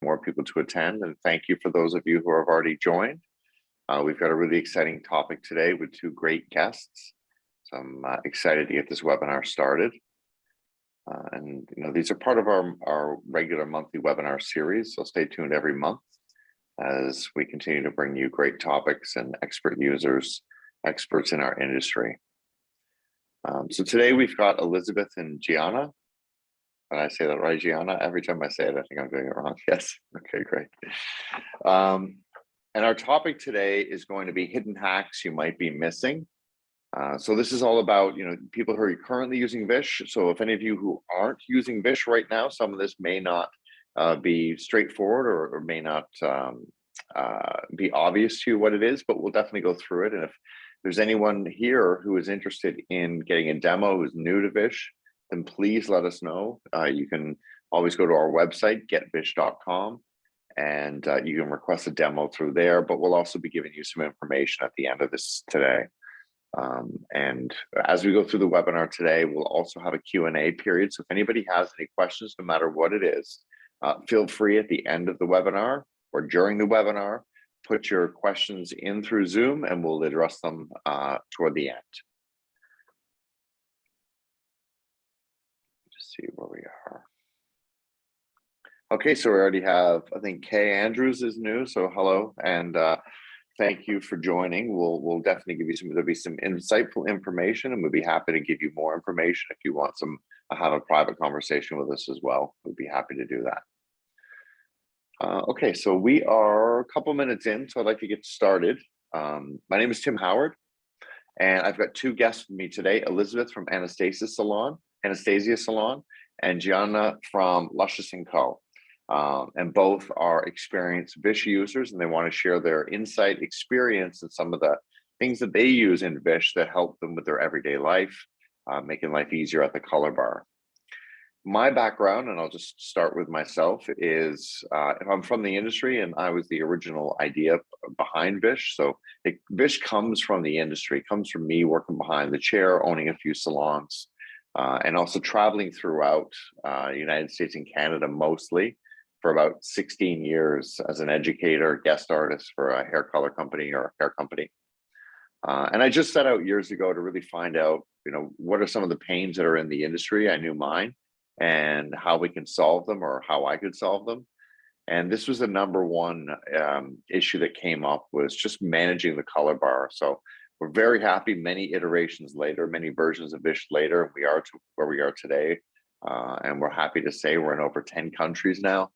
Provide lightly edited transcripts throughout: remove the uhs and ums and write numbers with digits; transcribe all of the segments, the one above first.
more people to attend, and thank you for those of you who have already joined. We've got a really exciting topic today with two great guests. So I'm excited to get this webinar started. And these are part of our regular monthly webinar series, so stay tuned every month as we continue to bring you great topics and expert users, experts in our industry. So today we've got Elizabeth and Gianna. Did I say that right, Gianna? Every time I say it, I think I'm doing it wrong. Yes. Okay, great. And our topic today is going to be hidden hacks you might be missing. So this is all about people who are currently using Vish. So if any of you who aren't using Vish right now, some of this may not be straightforward or may not be obvious to you what it is, but we'll definitely go through it. And if there's anyone here who is interested in getting a demo who's new to Vish, then please let us know. You can always go to our website, getvish.com, and you can request a demo through there, but we'll also be giving you some information at the end of this today. And as we go through the webinar today, we'll also have a Q&A period. So if anybody has any questions, no matter what it is, feel free at the end of the webinar or during the webinar, put your questions in through Zoom and we'll address them toward the end. Just see where we are. Okay, so we already have, I think Kay Andrews is new, so hello, and thank you for joining. We'll definitely give you there'll be some insightful information, and we'll be happy to give you more information if you want have a private conversation with us as well. We'd be happy to do that. Okay, so we are a couple minutes in, so I'd like to get started. My name is Tim Howard, and I've got two guests with me today, Elizabeth from Anastasia Salon, and Gianna from Luscious & Co. And both are experienced Vish users, and they want to share their insight, experience, and some of the things that they use in Vish that help them with their everyday life, making life easier at the color bar. My background, and I'll just start with myself, is I'm from the industry, and I was the original idea behind Vish. So Vish comes from the industry, comes from me working behind the chair, owning a few salons, and also traveling throughout the United States and Canada mostly for about 16 years as an educator, guest artist for a hair color company or hair company. And I just set out years ago to really find out, what are some of the pains that are in the industry? I knew mine and how we can solve them or how I could solve them. And this was the number one issue that came up, was just managing the color bar. So we're very happy many iterations later, many versions of Vish later, we are to where we are today. And we're happy to say we're in over 10 countries now,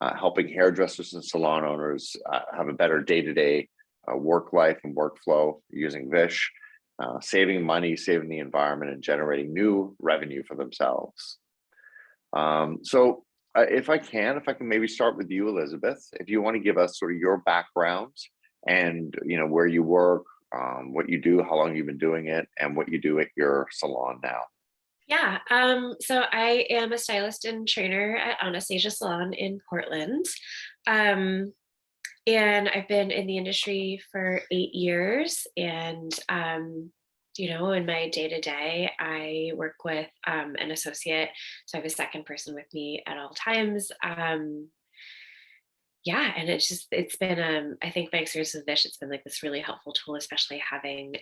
helping hairdressers and salon owners have a better day-to-day work life and workflow using Vish, saving money, saving the environment, and generating new revenue for themselves. So if I can maybe start with you, Elizabeth, if you want to give us sort of your background and where you work, what you do, how long you've been doing it, and what you do at your salon now. Yeah, so I am a stylist and trainer at Anastasia Salon in Portland. And I've been in the industry for 8 years. And, in my day-to-day, I work with an associate. So I have a second person with me at all times. Yeah, and it's been, I think my experience with Vish, it's been like this really helpful tool, especially having,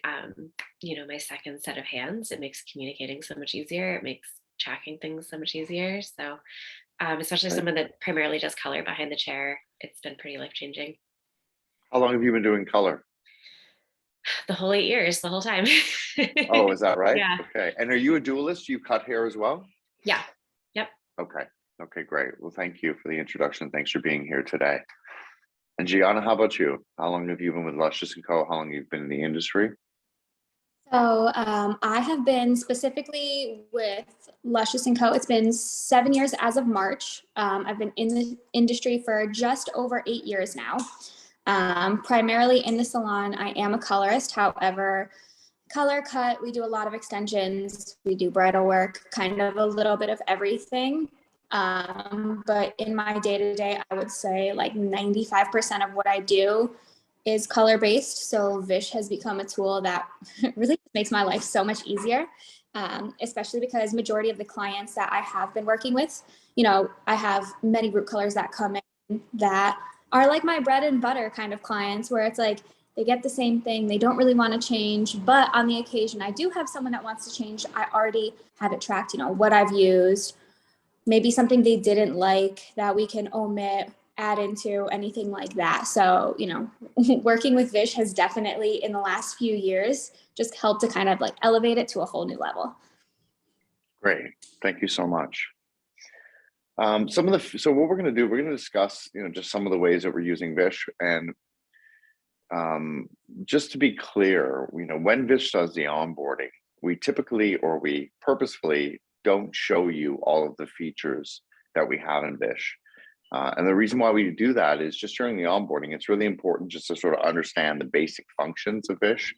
my second set of hands. It makes communicating so much easier. It makes tracking things so much easier. So especially someone that primarily does color behind the chair, it's been pretty life-changing. How long have you been doing color? The whole 8 years, the whole time. Oh, is that right? Yeah. Okay. And are you a dualist? Do you cut hair as well? Yeah. Yep. Okay. Okay, great. Well, thank you for the introduction. Thanks for being here today. And Gianna, how about you? How long have you been with Luscious & Co? How long have you been in the industry? So I have been specifically with Luscious & Co. It's been 7 years as of March. I've been in the industry for just over 8 years now. Primarily in the salon, I am a colorist. However, color cut, we do a lot of extensions. We do bridal work, kind of a little bit of everything. But in my day-to-day, I would say like 95% of what I do is color-based. So Vish has become a tool that really makes my life so much easier, especially because majority of the clients that I have been working with, I have many group colors that come in that are like my bread and butter kind of clients, where it's like they get the same thing, they don't really want to change, but on the occasion I do have someone that wants to change. I already have it tracked, you know, what I've used, maybe something they didn't like that we can omit, add into, anything like that. So, you know, working with Vish has definitely in the last few years just helped to kind of like elevate it to a whole new level. Great. Thank you so much. So what we're going to do, we're going to discuss, you know, just some of the ways that we're using Vish. And just to be clear, you know, when Vish does the onboarding, we typically, or we purposefully don't show you all of the features that we have in Vish. And the reason why we do that is just during the onboarding, it's really important just to sort of understand the basic functions of Vish,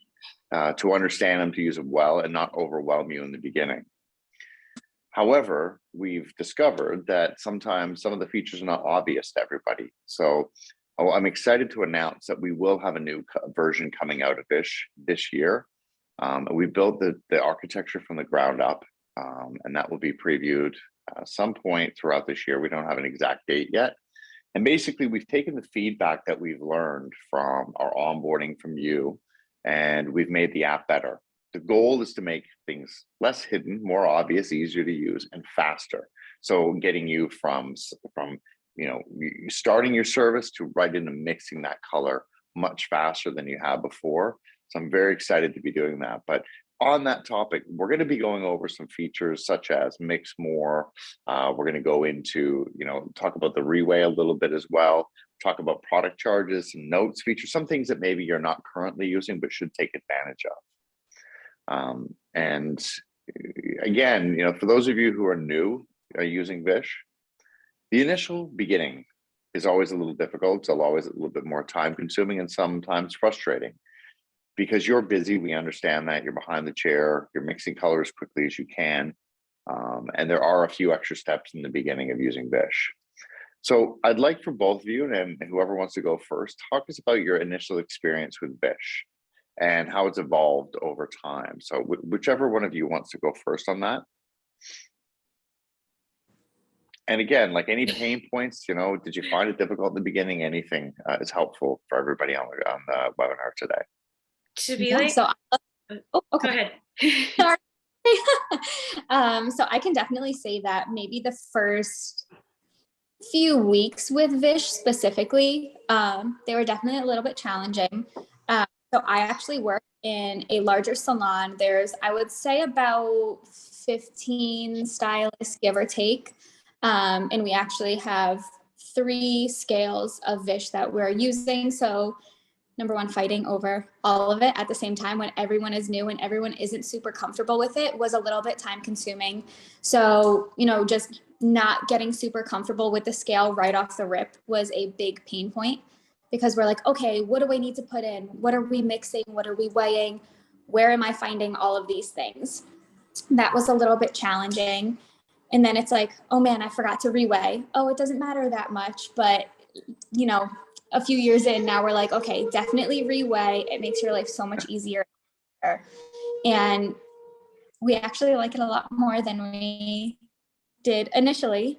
to understand them, to use them well, and not overwhelm you in the beginning. However, we've discovered that sometimes some of the features are not obvious to everybody. So I'm excited to announce that we will have a new version coming out of Vish this year. We built the architecture from the ground up, and that will be previewed some point throughout this year. We don't have an exact date yet. And basically, we've taken the feedback that we've learned from our onboarding from you, and we've made the app better. The goal is to make things less hidden, more obvious, easier to use, and faster. So getting you from you know, starting your service to right into mixing that color much faster than you have before. So I'm very excited to be doing that. But on that topic, we're going to be going over some features such as mix more. We're going to go into, you know, talk about the reweigh a little bit as well, talk about product charges, some notes features, some things that maybe you're not currently using but should take advantage of. And again, you know, for those of you who are new using Vish, the initial beginning is always a little difficult. It's always a little bit more time consuming and sometimes frustrating because you're busy. We understand that you're behind the chair, you're mixing color as quickly as you can. And there are a few extra steps in the beginning of using Vish. So I'd like for both of you, and whoever wants to go first, talk to us about your initial experience with Vish and how it's evolved over time. So whichever one of you wants to go first on that. And again, like any pain points, you know, did you find it difficult in the beginning? Anything is helpful for everybody on the webinar today. To be Yeah, like, so go okay. ahead. Sorry. So I can definitely say that maybe the first few weeks with Vish specifically, they were definitely a little bit challenging. So I actually work in a larger salon. There's, I would say, about 15 stylists, give or take. And we actually have 3 scales of Vish that we're using. So number one, fighting over all of it at the same time when everyone is new and everyone isn't super comfortable with it was a little bit time consuming. So, you know, just not getting super comfortable with the scale right off the rip was a big pain point because we're like, okay, what do I need to put in? What are we mixing? What are we weighing? Where am I finding all of these things? That was a little bit challenging. And then it's like, oh man, I forgot to reweigh. Oh, it doesn't matter that much. But, you know, a few years in now we're like, okay, definitely reweigh. It makes your life so much easier. And we actually like it a lot more than we did initially.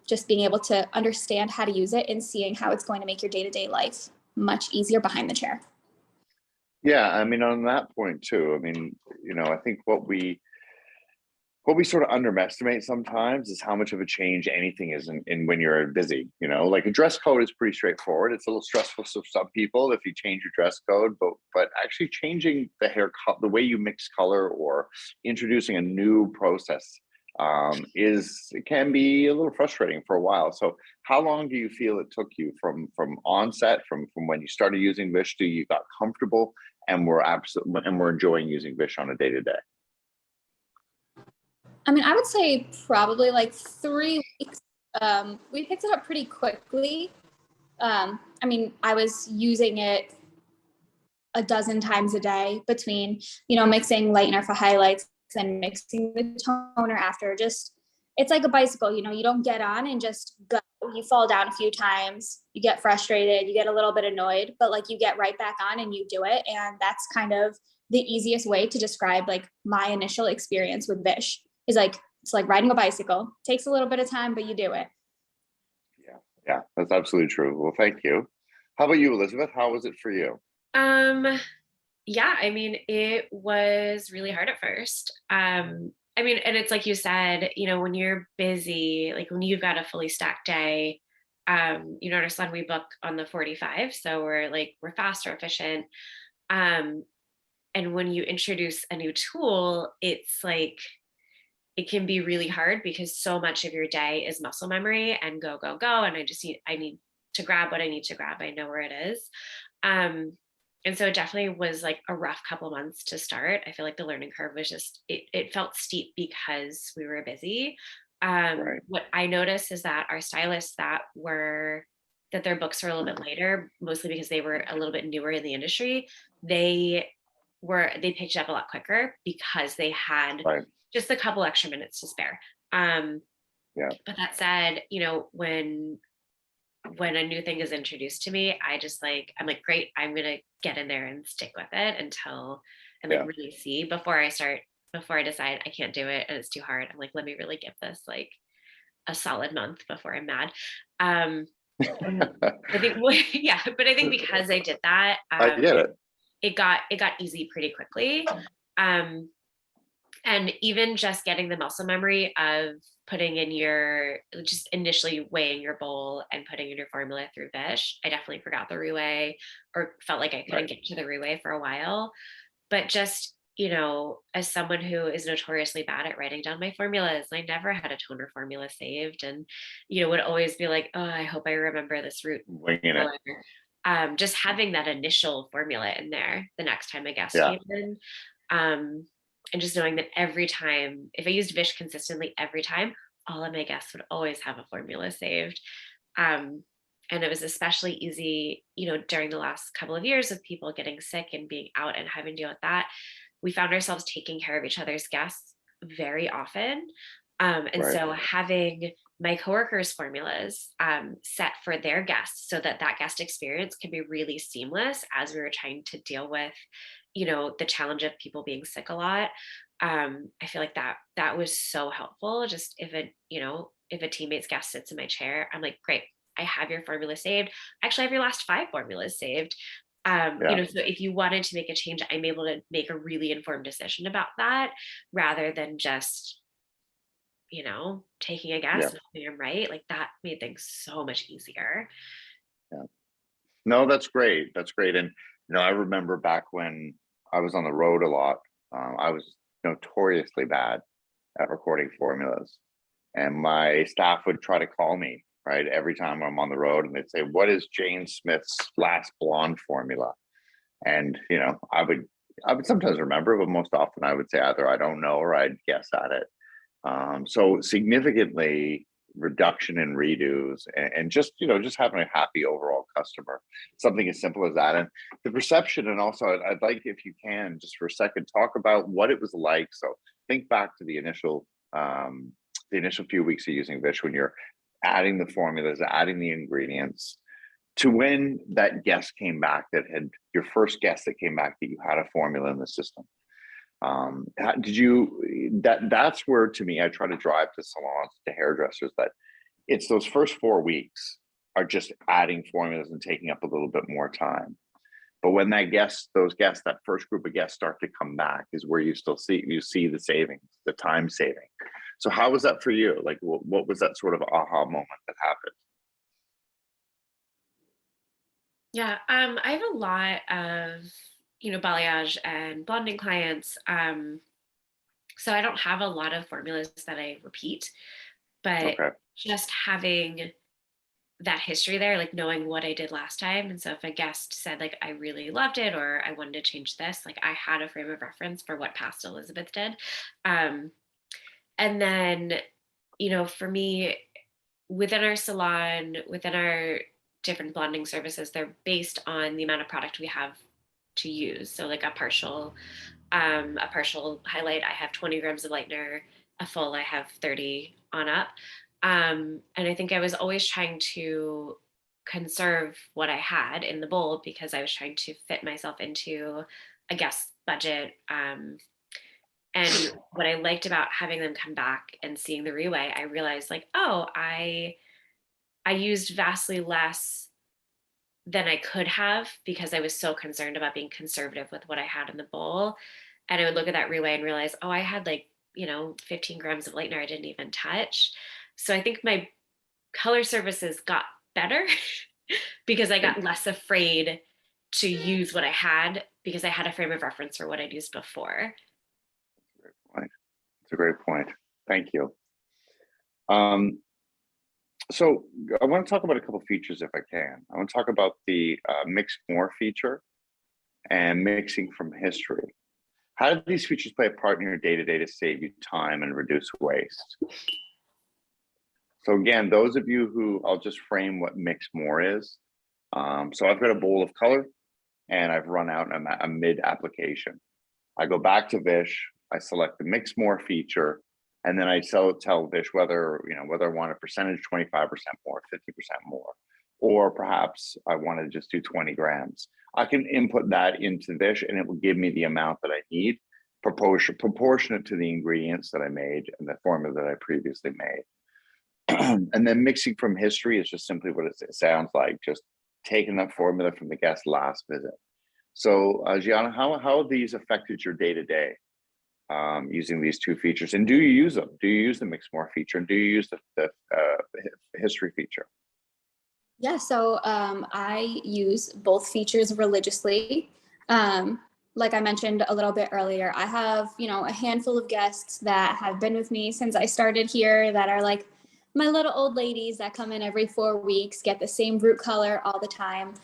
Just being able to understand how to use it and seeing how it's going to make your day-to-day life much easier behind the chair. Yeah, I mean, on that point too, I mean, you know, I think what we sort of underestimate sometimes is how much of a change anything is in when you're busy. You know, like a dress code is pretty straightforward. It's a little stressful for some people if you change your dress code, but actually changing the hair cut, the way you mix color, or introducing a new process it can be a little frustrating for a while. So how long do you feel it took you from onset, from when you started using Vish to you got comfortable and we're enjoying using Vish on a day-to-day? I mean, I would say probably like 3 weeks. We picked it up pretty quickly. I mean, I was using it a dozen times a day between, you know, mixing lightener for highlights and mixing the toner after. Just, it's like a bicycle, you know, you don't get on and just go. You fall down a few times, you get frustrated, you get a little bit annoyed, but like you get right back on and you do it. And that's kind of the easiest way to describe like my initial experience with Vish. Is like, it's like riding a bicycle. Takes a little bit of time, but you do it. Yeah, Yeah, that's absolutely true. Well, thank you. How about you, Elizabeth? How was it for you? Um, yeah, I mean, it was really hard at first. I mean, and it's like you said, when you're busy, like when you've got a fully stacked day, our son, we book on the 45, so we're fast or efficient. Um, and when you introduce a new tool, it's like it can be really hard because so much of your day is muscle memory and go, go, go. And I need to grab what I need to grab. I know where it is. Um, and so it definitely was like a rough couple months to start. I feel like the learning curve was it felt steep because we were busy. Right, What I noticed is that our stylists that their books were a little bit later, mostly because they were a little bit newer in the industry, they they picked it up a lot quicker because they had right. just a couple extra minutes to spare. Um, Yeah, but that said, when a new thing is introduced to me, I'm like, great, I'm gonna get in there and stick with it until and like yeah. really see before I decide I can't do it and it's too hard. I'm like, let me really give this like a solid month before I'm mad. Um, and I think yeah, but I think because I did that, I get it. it got easy pretty quickly. Um, and even just getting the muscle memory of putting in your just initially weighing your bowl and putting in your formula through Vish. I definitely forgot the Roué or felt like I couldn't Right, get to the Roué for a while. But just, as someone who is notoriously bad at writing down my formulas, I never had a toner formula saved and, would always be like, oh, I hope I remember this root winging it. color. Just having that initial formula in there the next time a guest Yeah, came in. Um, and just knowing that every time, if I used Vish consistently every time, all of my guests would always have a formula saved. Um, and it was especially easy, during the last couple of years with people getting sick and being out and having to deal with that. We found ourselves taking care of each other's guests very often. And right, so having my coworkers' formulas set for their guests so that that guest experience can be really seamless as we were trying to deal with, the challenge of people being sick a lot. I feel like that was so helpful. Just if a teammate's guest sits in my chair, I'm like, great, I have your formula saved. Actually, I have your last 5 formulas saved. yeah, So if you wanted to make a change, I'm able to make a really informed decision about that rather than just, taking a yeah, guess and hoping I'm right. Like that made things so much easier. yeah. No, that's great. That's great. And I remember back when I was on the road a lot, I was notoriously bad at recording formulas, and my staff would try to call me right every time I'm on the road, and they'd say, "What is Jane Smith's last blonde formula?" And I would sometimes remember, but most often I would say either I don't know or I'd guess at it. So significantly reduction in redos and just just having a happy overall customer, something as simple as that. And the perception, and also I'd like, if you can, just for a second, talk about what it was like. So think back to the initial few weeks of using Vish, when you're adding the formulas, adding the ingredients, to when that guest came back, that had your first guest that came back that you had a formula in the system. Did you, that's where, to me, I try to drive to salons, to hairdressers, that it's those first 4 weeks are just adding formulas and taking up a little bit more time. But when those guests, that first group of guests start to come back, is where you see the savings, the time saving. So how was that for you? Like, what was that sort of aha moment that happened? Yeah, I have a lot of, balayage and blonding clients. So I don't have a lot of formulas that I repeat, but Okay, just having that history there, like knowing what I did last time. And so if a guest said like I really loved it or I wanted to change this, like I had a frame of reference for what past Elizabeth did. Um, and then, for me, within our salon, within our different blending services, they're based on the amount of product we have to use. So like a partial highlight, I have 20 grams of lightener, a full, I have 30 on up. And I think I was always trying to conserve what I had in the bowl because I was trying to fit myself into a guest budget. And what I liked about having them come back and seeing the Reweigh, I realized like, oh, I used vastly less than I could have because I was so concerned about being conservative with what I had in the bowl. And I would look at that reweigh and realize, oh, I had like, 15 grams of lightener I didn't even touch. So I think my color services got better because I got less afraid to use what I had because I had a frame of reference for what I'd used before. It's a great point. Thank you. So I want to talk about a couple features if I can. I want to talk about the mix more feature and mixing from history. How do these features play a part in your day-to-day to save you time and reduce waste? So again, those of you who, I'll just frame what mix more is. So I've got a bowl of color and I've run out a mid application. I go back to Vish, I select the mix more feature, and then I tell Vish whether I want a percentage 25% more, 50% more, or perhaps I want to just do 20 grams. I can input that into Vish and it will give me the amount that I need, proportionate to the ingredients that I made and the formula that I previously made. And then mixing from history is just simply what it sounds like, just taking that formula from the guest's last visit. So Gianna, how have these affected your day-to-day using these two features? And do you use them? Do you use the mix more feature? And do you use the history feature? Yeah, so I use both features religiously. Like I mentioned a little bit earlier, I have, a handful of guests that have been with me since I started here that are like my little old ladies that come in every 4 weeks, get the same root color all the time.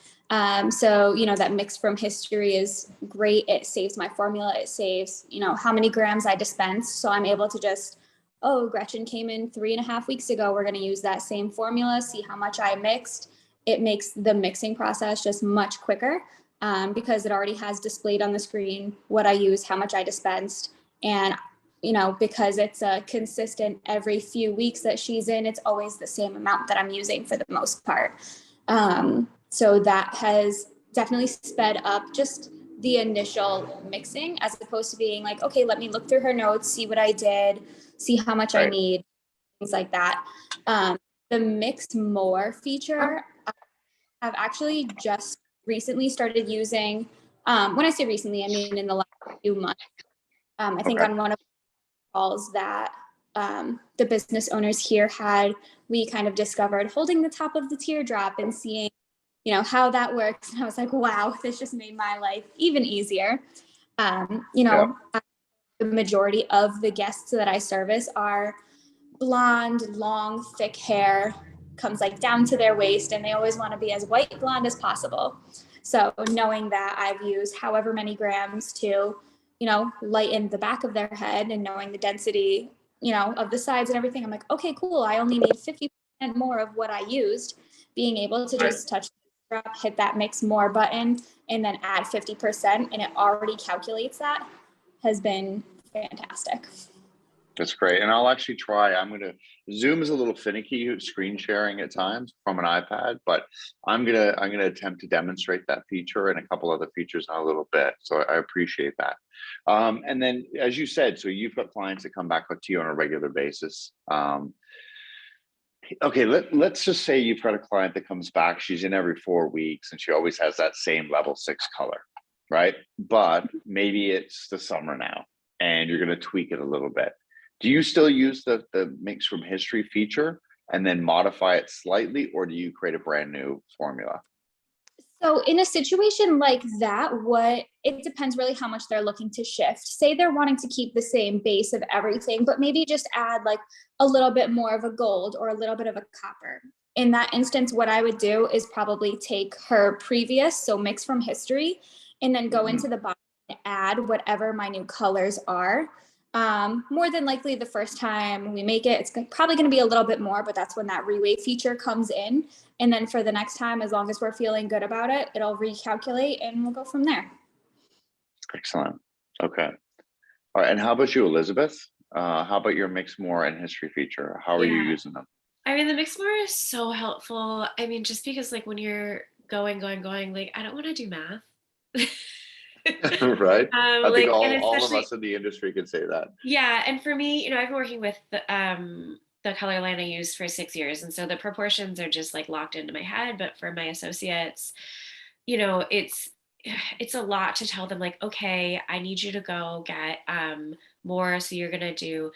So, that mix from history is great. It saves my formula. It saves, how many grams I dispense. So I'm able to just, oh, Gretchen came in 3.5 weeks ago. We're going to use that same formula, see how much I mixed. It makes the mixing process just much quicker because it already has displayed on the screen what I use, how much I dispensed. And because it's a consistent every few weeks that she's in, it's always the same amount that I'm using for the most part. So that has definitely sped up just the initial mixing as opposed to being like, okay, let me look through her notes, see what I did, see how much I need, things like that. The mix more feature, I've actually just recently started using. When I say recently, I mean in the last few months. I think on one of calls that the business owners here had, we kind of discovered holding the top of the teardrop and seeing, how that works. And I was like, wow, this just made my life even easier. The majority of the guests that I service are blonde, long, thick hair, comes like down to their waist, and they always want to be as white blonde as possible. So knowing that I've used however many grams to lighten the back of their head and knowing the density, of the sides and everything, I'm like, okay, cool. I only need 50% more of what I used. Being able to just touch the drop, hit that mix more button, and then add 50%, and it already calculates that, has been fantastic. That's great. And I'll actually try. Zoom is a little finicky screen sharing at times from an iPad, but I'm gonna attempt to demonstrate that feature and a couple other features in a little bit. So I appreciate that. And then, as you said, so you've got clients that come back to you on a regular basis. Okay, let's just say you've got a client that comes back, she's in every 4 weeks and she always has that same level 6 color, right? But maybe it's the summer now and you're going to tweak it a little bit. Do you still use the mix from history feature and then modify it slightly, or do you create a brand new formula? So in a situation like that, it depends really how much they're looking to shift. Say they're wanting to keep the same base of everything, but maybe just add like a little bit more of a gold or a little bit of a copper. In that instance, what I would do is probably take her previous, so mix from history, and then go into the bottom and add whatever my new colors are. More than likely the first time we make it, it's probably going to be a little bit more, but that's when that reweigh feature comes in. And then for the next time, as long as we're feeling good about it, it'll recalculate and we'll go from there. Excellent. Okay. All right. And how about you, Elizabeth? How about your mix more and history feature? How are you using them? I mean, the mix more is so helpful. I mean, just because like when you're going, like I don't want to do math. Right. I think all of especially, us in the industry can say that. Yeah, and for me, I've been working with the the color line I used for 6 years. And so the proportions are just like locked into my head. But for my associates, it's a lot to tell them like, okay, I need you to go get more. So you're gonna do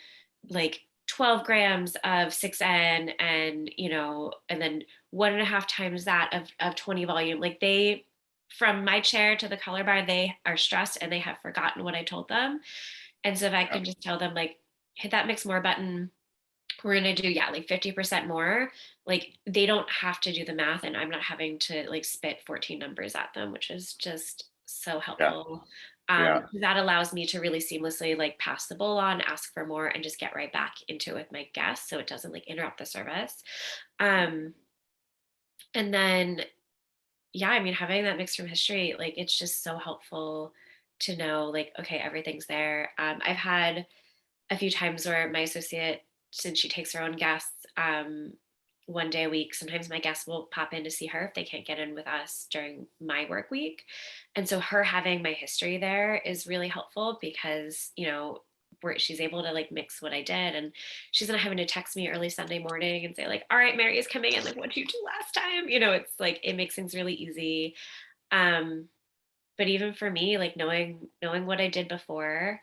like 12 grams of 6N and and then 1.5 times that of 20 volume. Like they from my chair to the color bar, they are stressed and they have forgotten what I told them. And so if I Yeah. can just tell them like hit that mix more button, we're gonna do like 50% more. Like they don't have to do the math, and I'm not having to like spit 14 numbers at them, which is just so Yeah. helpful. Yeah. That allows me to really seamlessly like pass the bowl on, ask for more, and just get right back into it with my guests, so it doesn't like interrupt the service. And then yeah, I mean, having that mix from history, like it's just so helpful to know like okay, everything's there. I've had a few times where my associate, since she takes her own guests, 1 day a week, sometimes my guests will pop in to see her if they can't get in with us during my work week. And so her having my history there is really helpful because, she's able to like mix what I did, and she's not having to text me early Sunday morning and say like, all right, Mary is coming in. Like, what did you do last time? It's like, it makes things really easy. Um, but even for me, like knowing what I did before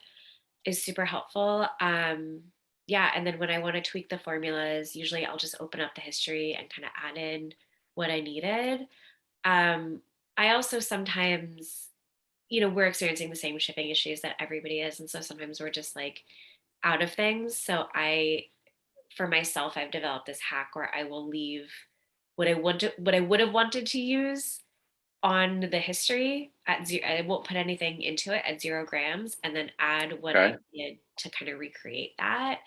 is super helpful. Yeah, and then when I want to tweak the formulas, usually I'll just open up the history and kind of add in what I needed. Um, I also sometimes, we're experiencing the same shipping issues that everybody is, and so sometimes we're just like out of things. So for myself, I've developed this hack where I will leave what I would have wanted to use on the history at zero. I won't put anything into it at 0 grams, and then add what I Okay. did to kind of recreate that.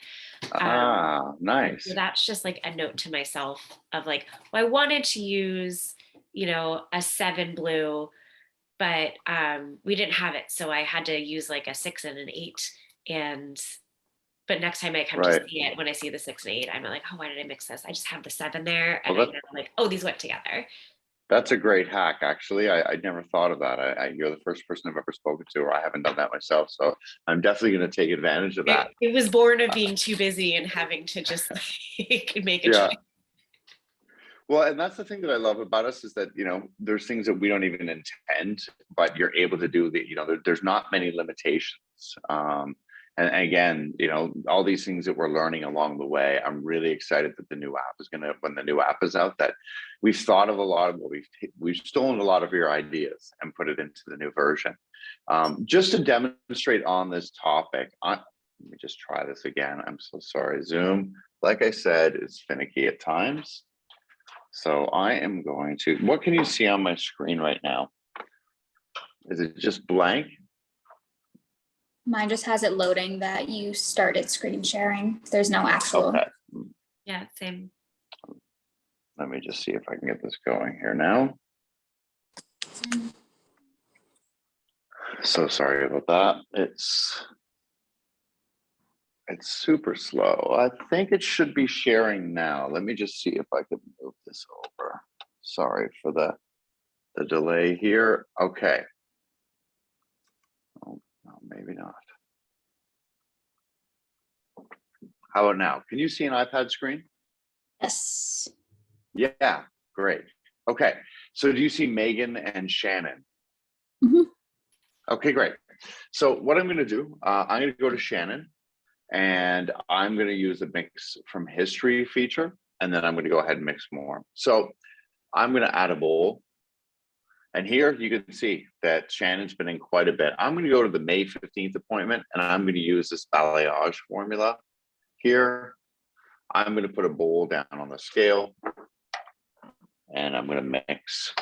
Ah, So nice. that's just like a note to myself of like, well, I wanted to use, a 7 blue, but we didn't have it. So I had to use like a 6 and an 8. But next time I come to Right. see it, when I see the 6 and 8, I'm like, oh, why did I mix this? I just have the 7 there. Well, And I know like, oh, these went together. that's a great hack, actually. I never thought of that. You're the first person I've ever spoken to, or I haven't done that myself. So I'm definitely going to take advantage of that. It was born of being too busy and having to just like make a Yeah. choice. Well, and that's the thing that I love about us is that, there's things that we don't even intend, but you're able to do there's not many limitations. And again, all these things that we're learning along the way, I'm really excited that when the new app is out, that we've thought of a lot of we've stolen a lot of your ideas and put it into the new version. Just to demonstrate on this topic, let me just try this again. I'm so sorry. Zoom, like I said, is finicky at times. So I am going to, what can you see on my screen right now? Is it just blank? Mine just has it loading that you started screen sharing. There's no actual. Okay, Yeah, same. let me just see if I can get this going here now. So sorry about that. It's super slow. I think it should be sharing now. Let me just see if I can move this over. Sorry for the delay here. Okay. Oh, no, maybe not. How about now? Can you see an iPad screen? Yes. Yeah, great. Okay. So do you see Megan and Shannon? Mhm. Okay, great. So what I'm going to do, I'm going to go to Shannon, and I'm going to use the mix from history feature, and then I'm going to go ahead and mix more. So I'm going to add a bowl. And here you can see that Shannon's been in quite a bit. I'm going to go to the May 15th appointment, and I'm going to use this balayage formula. Here, I'm going to put a bowl down on the scale, and I'm going to mix.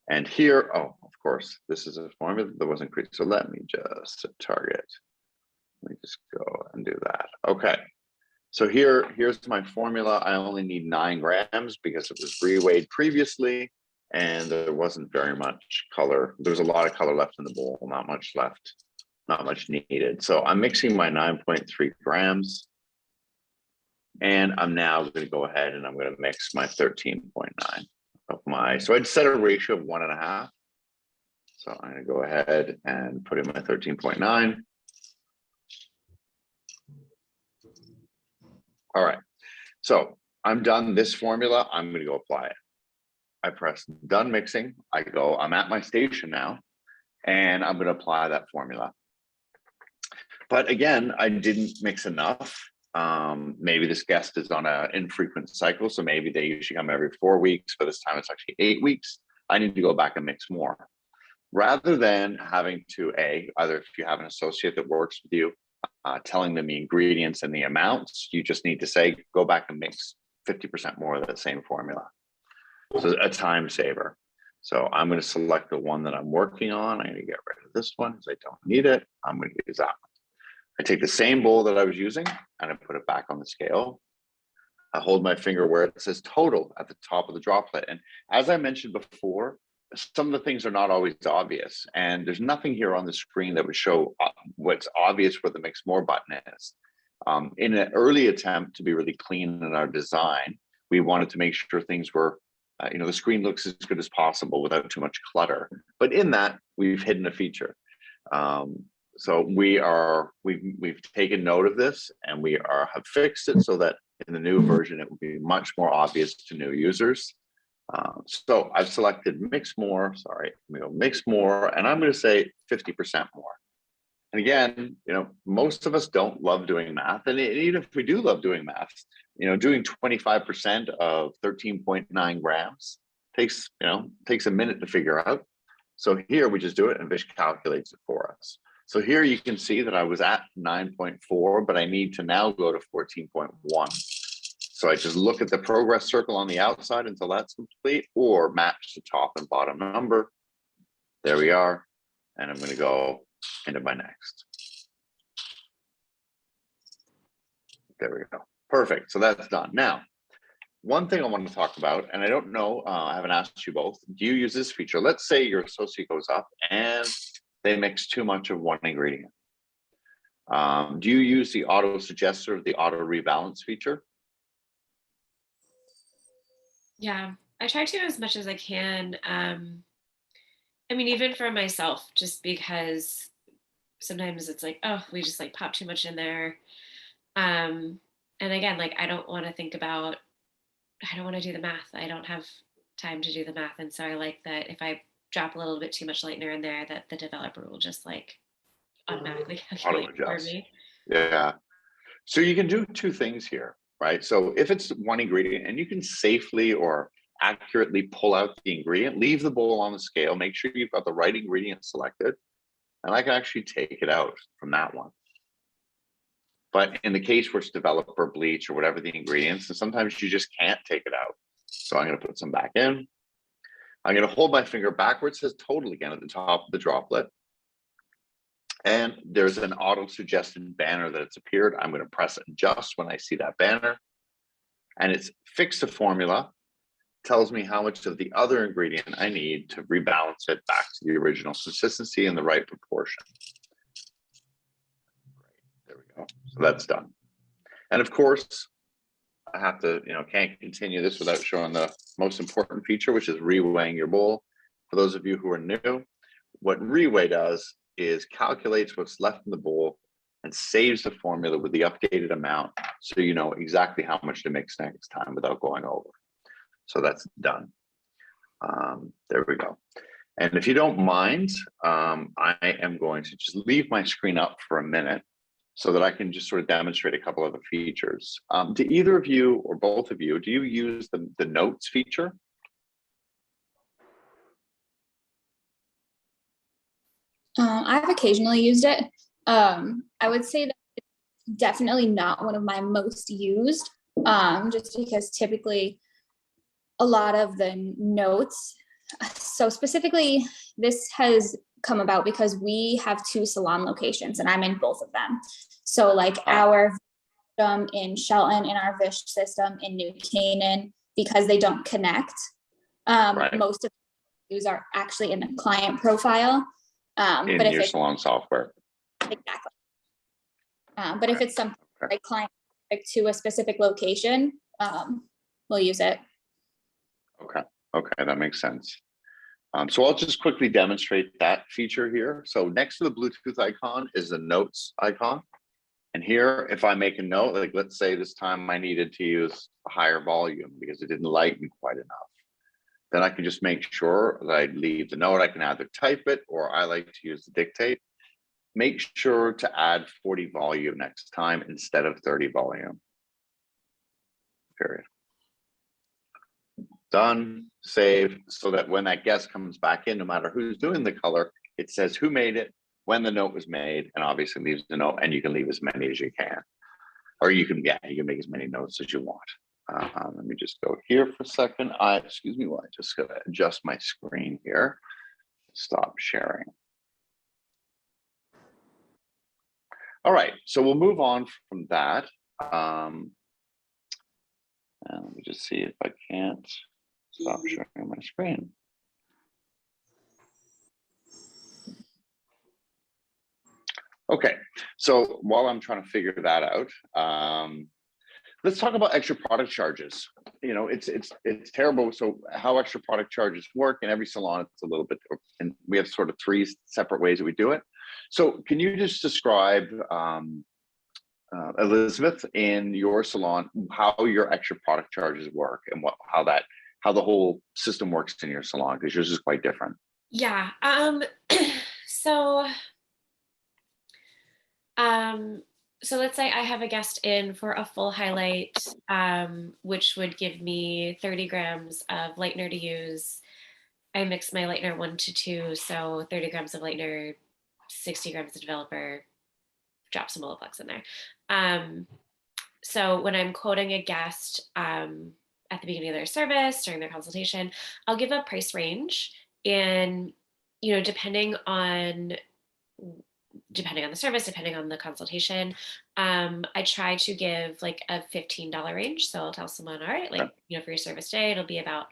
And here, oh, of course, this is a formula that wasn't created. So let me just target. Let me just go and do that. Okay. So here's my formula. I only need 9 grams because it was reweighed previously, and there wasn't very much color. There's a lot of color left in the bowl, not much left, not much needed. So I'm mixing my 9.3 grams, and I'm now going to go ahead and I'm going to mix my 13.9 of my, so I'd set a ratio of 1.5. So I'm going to go ahead and put in my 13.9. All right, so I'm done this formula. I'm gonna go apply it. I press done mixing. I'm at my station now, and I'm gonna apply that formula. But again, I didn't mix enough. Maybe this guest is on an infrequent cycle, so maybe they usually come every 4 weeks, but this time it's actually 8 weeks. I need to go back and mix more. Rather than having to either if you have an associate that works with you, telling them the ingredients and the amounts, you just need to say, go back and mix 50% more of that same formula. So a time saver. So I'm going to select the one that I'm working on. I'm going to get rid of this one because I don't need it. I'm going to use that one. I take the same bowl that I was using and I put it back on the scale. I hold my finger where it says total at the top of the droplet. And as I mentioned before, some of the things are not always obvious. And there's nothing here on the screen that would show what's obvious where the mix more button is. In an early attempt to be really clean in our design, we wanted to make sure things were, the screen looks as good as possible without too much clutter. But in that, we've hidden a feature. So we've taken note of this and we have fixed it so that in the new version, it will be much more obvious to new users. So I've selected mix more, mix more, and I'm going to say 50% more. And again, most of us don't love doing math. And even if we do love doing math, doing 25% of 13.9 grams takes a minute to figure out. So here we just do it and Vish calculates it for us. So here you can see that I was at 9.4, but I need to now go to 14.1. So I just look at the progress circle on the outside until that's complete, or match the top and bottom number. There we are. And I'm going to go into my next. There we go. Perfect. So that's done. Now, one thing I want to talk about, and I don't know, I haven't asked you both, do you use this feature? Let's say your associate goes up and they mix too much of one ingredient. Do you use the auto suggester, the auto rebalance feature? Yeah, I try to as much as I can. I mean, even for myself, just because sometimes it's like, oh, we just like pop too much in there. And again, like I don't want to do the math. I don't have time to do the math. And so I like that if I drop a little bit too much lightener in there, that the developer will just like automatically calculate for me. Yeah. So you can do two things here, right? So if it's one ingredient and you can safely or accurately pull out the ingredient, leave the bowl on the scale, make sure you've got the right ingredient selected, and I can actually take it out from that one. But in the case where it's developer bleach or whatever the ingredients, and sometimes you just can't take it out. So I'm going to put some back in. I'm going to hold my finger backwards, says total again at the top of the droplet. And there's an auto suggested banner that it's appeared. I'm going to press adjust when I see that banner. And it's fixed a formula, tells me how much of the other ingredient I need to rebalance it back to the original consistency in the right proportion. There we go. So that's done. And of course, I have to, can't continue this without showing the most important feature, which is reweighing your bowl. For those of you who are new, what reweigh does is calculates what's left in the bowl and saves the formula with the updated amount, so you know exactly how much to mix next time without going over. So that's done. There we go. And if you don't mind, I am going to just leave my screen up for a minute so that I can just sort of demonstrate a couple of the features. Do either of you or both of you, do you use the notes feature? I've occasionally used it. I would say that it's definitely not one of my most used, just because typically a lot of the notes, so specifically this has come about because we have 2 salon locations and I'm in both of them. So like our system in Shelton and our Vish system in New Canaan, because they don't connect, Right. most of the views are actually in the client profile. In but if your it's salon software. exactly, but if it's something like client to a specific location, we'll use it. Okay, that makes sense. So I'll just quickly demonstrate that feature here. So next to the Bluetooth icon is the notes icon. And here, if I make a note, like let's say this time I needed to use a higher volume because it didn't lighten quite enough, then I can just make sure that I leave the note. I can either type it or I like to use the dictate. Make sure to add 40 volume next time instead of 30 volume. Period. Done, save, so that when that guest comes back in, no matter who's doing the color, it says who made it, when the note was made, and obviously leaves the note, and you can leave as many as you can. Or you can, yeah, you can make as many notes as you want. Let me just go here for a second. Excuse me, while I just gotta adjust my screen here. Stop sharing. All right, so we'll move on from that. And let me just see if I can't stop sharing my screen. Okay, so while I'm trying to figure that out, let's talk about extra product charges. You know, it's terrible. So how extra product charges work in every salon, it's a little bit, and we have sort of 3 separate ways that we do it. So can you just describe, Elizabeth, in your salon, how your extra product charges work and how the whole system works in your salon, because yours is quite different. Yeah. So so let's say I have a guest in for a full highlight, which would give me 30 grams of lightener to use. I mix my lightener 1 to 2, so 30 grams of lightener, 60 grams of developer, drop some Olaplex in there. So when I'm quoting a guest at the beginning of their service, during their consultation, I'll give a price range, and depending on the service, depending on the consultation, I try to give like a $15 range. So I'll tell someone, all right, like, for your service day, it'll be about,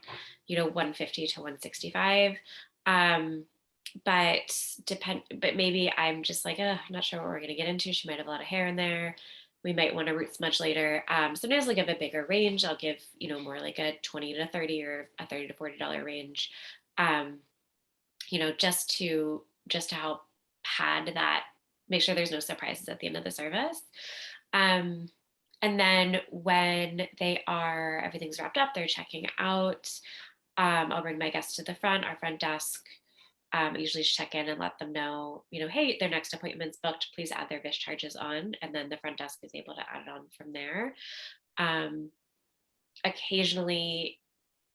150 to 165. But maybe I'm just like, I'm not sure what we're going to get into. She might have a lot of hair in there. We might want to root smudge later. Sometimes I'll give a bigger range. I'll give, more like a 20 to 30 or a $30 to $40 range, just to help pad that, make sure there's no surprises at the end of the service. And then when everything's wrapped up, they're checking out, I'll bring my guests to the front, our front desk. I usually check in and let them know, hey, their next appointment's booked, please add their VIS charges on. And then the front desk is able to add it on from there. Occasionally,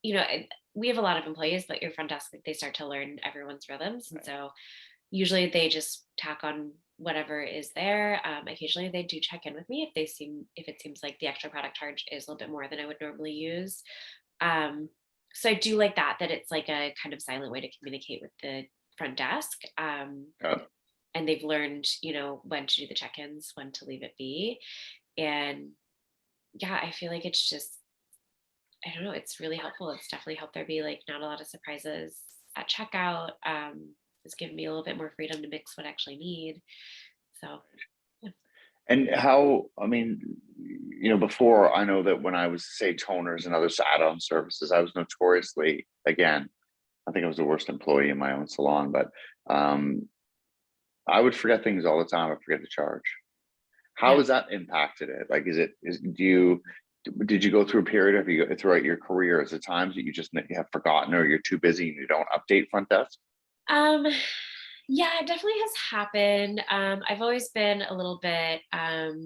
we have a lot of employees, but your front desk, they start to learn everyone's rhythms. And so usually they just tack on whatever is there. Occasionally they do check in with me if it seems like the extra product charge is a little bit more than I would normally use. So I do like that it's like a kind of silent way to communicate with the front desk. And they've learned, when to do the check-ins, when to leave it be. And yeah, I feel like it's just, I don't know, it's really helpful. It's definitely helped there be like not a lot of surprises at checkout. It's given me a little bit more freedom to mix what I actually need. So, yeah. And how, I mean, before, I know that when I was, say, toners and other add-on services, I was notoriously, again, I think I was the worst employee in my own salon, but I would forget things all the time. I forget to charge. How has that impacted it? Like, did you go through a period throughout your career, is there times that you have forgotten, or you're too busy and you don't update front desk? Yeah, it definitely has happened. I've always been a little bit, I've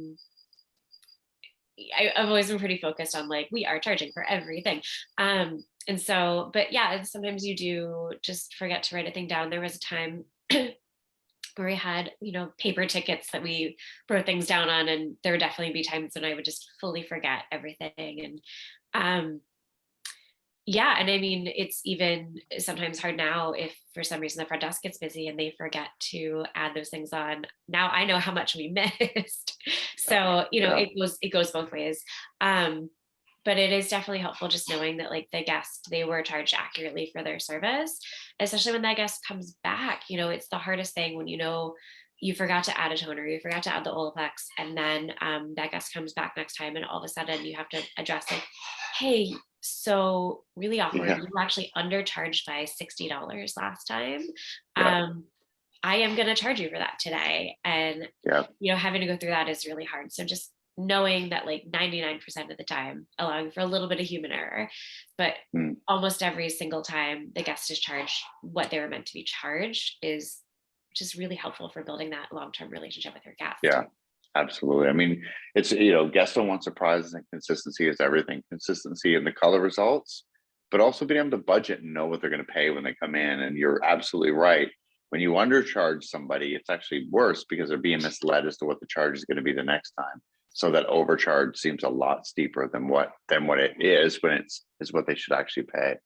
always been pretty focused on like, we are charging for everything. And so, but yeah, sometimes you do just forget to write a thing down. There was a time where we had, paper tickets that we wrote things down on, and there would definitely be times when I would just fully forget everything. And yeah, and I mean, it's even sometimes hard now if for some reason the front desk gets busy and they forget to add those things on. Now I know how much we missed. So, it goes both ways. But it is definitely helpful just knowing that like the guest, they were charged accurately for their service, especially when that guest comes back. It's the hardest thing when you forgot to add a toner, you forgot to add the Olaplex, and then that guest comes back next time, and all of a sudden you have to address like, hey, so really awkward. Yeah. You were actually undercharged by $60 last time. Yeah. I am going to charge you for that today. And, Yeah. having to go through that is really hard. So just knowing that like 99% of the time, allowing for a little bit of human error, but Mm. almost every single time the guest is charged what they were meant to be charged is just really helpful for building that long-term relationship with your guest. Yeah, absolutely. I mean, it's, guests don't want surprises, and consistency is everything. Consistency in the color results, but also being able to budget and know what they're going to pay when they come in. And you're absolutely right. When you undercharge somebody, it's actually worse because they're being misled as to what the charge is going to be the next time. So that overcharge seems a lot steeper than what it is when is what they should actually pay.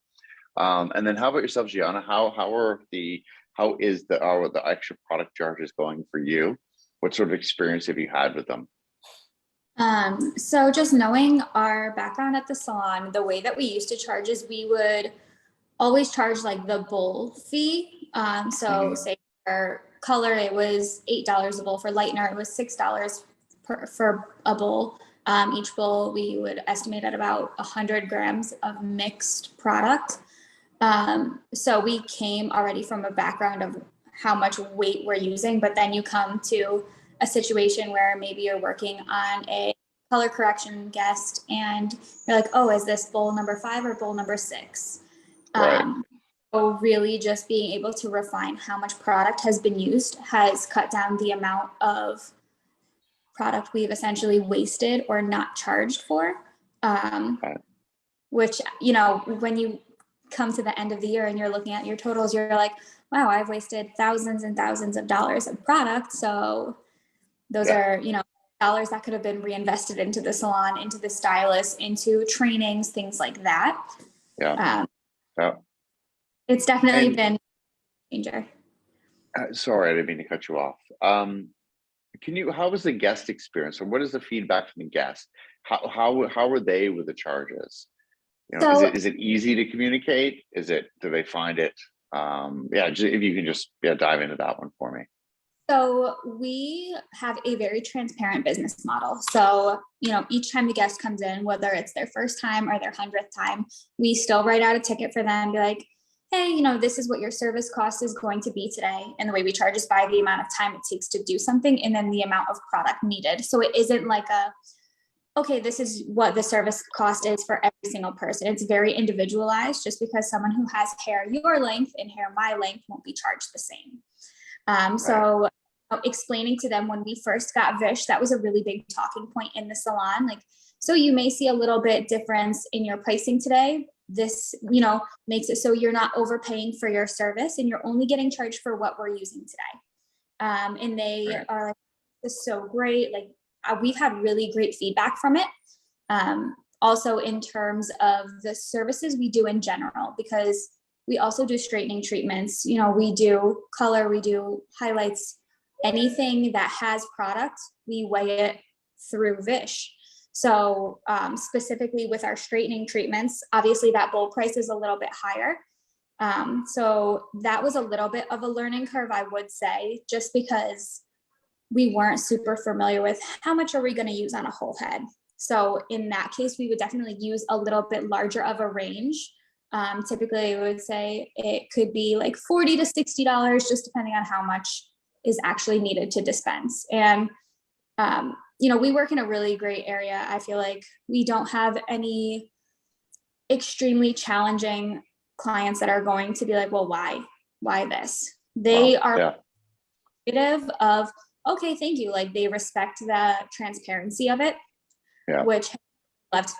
And then how about yourself, Gianna? How is the extra product charges going for you? What sort of experience have you had with them? So just knowing our background at the salon, the way that we used to charge is we would always charge like the bowl fee. So say for color, it was $8 a bowl. For lightener, it was $6 for a bowl. Each bowl we would estimate at about 100 grams of mixed product. So we came already from a background of how much weight we're using, but then you come to a situation where maybe you're working on a color correction guest and you're like, oh, is this bowl number 5 or bowl number 6? Right. So really just being able to refine how much product has been used has cut down the amount of product we've essentially wasted or not charged for. Which, when you come to the end of the year and you're looking at your totals, you're like, wow, I've wasted thousands and thousands of dollars of product. So those are, dollars that could have been reinvested into the salon, into the stylist, into trainings, things like that. Yeah. It's definitely been a changer. Sorry, I didn't mean to cut you off. How was the guest experience, or what is the feedback from the guest? How were they with the charges? Is it easy to communicate? Do they find it? If you can just dive into that one for me. So we have a very transparent business model. So, each time the guest comes in, whether it's their first time or their 100th time, we still write out a ticket for them, be like, hey, this is what your service cost is going to be today. And the way we charge is by the amount of time it takes to do something and then the amount of product needed. So it isn't like okay, this is what the service cost is for every single person. It's very individualized, just because someone who has hair your length and hair my length won't be charged the same. So explaining to them when we first got Vish, that was a really big talking point in the salon. Like, so you may see a little bit difference in your pricing today. This, makes it so you're not overpaying for your service and you're only getting charged for what we're using today. And they are like, this is so great. Like, we've had really great feedback from it. Also in terms of the services we do in general, because we also do straightening treatments. We do color, we do highlights, anything that has product, we weigh it through Vish. So specifically with our straightening treatments, obviously that bowl price is a little bit higher. So that was a little bit of a learning curve, I would say, just because we weren't super familiar with how much are we going to use on a whole head. So in that case, we would definitely use a little bit larger of a range. Typically, I would say it could be like $40 to $60, just depending on how much is actually needed to dispense. And, we work in a really great area. I feel like we don't have any extremely challenging clients that are going to be like, well, why this? They are creative of, okay, thank you. Like, they respect the transparency of it, which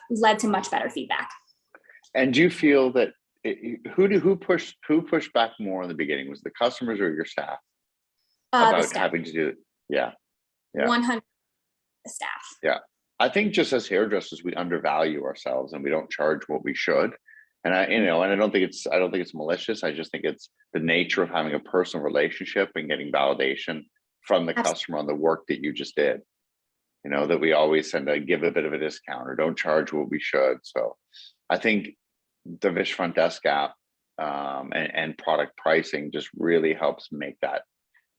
led to much better feedback. And do you feel that who pushed back more in the beginning? Was it the customers or your staff about having to do it? Yeah. 100% staff. Yeah. I think just as hairdressers, we undervalue ourselves and we don't charge what we should. And I don't think it's malicious. I just think it's the nature of having a personal relationship and getting validation from the customer on the work that you just did. That we always tend to give a bit of a discount or don't charge what we should. So I think the Vish Front Desk app and product pricing just really helps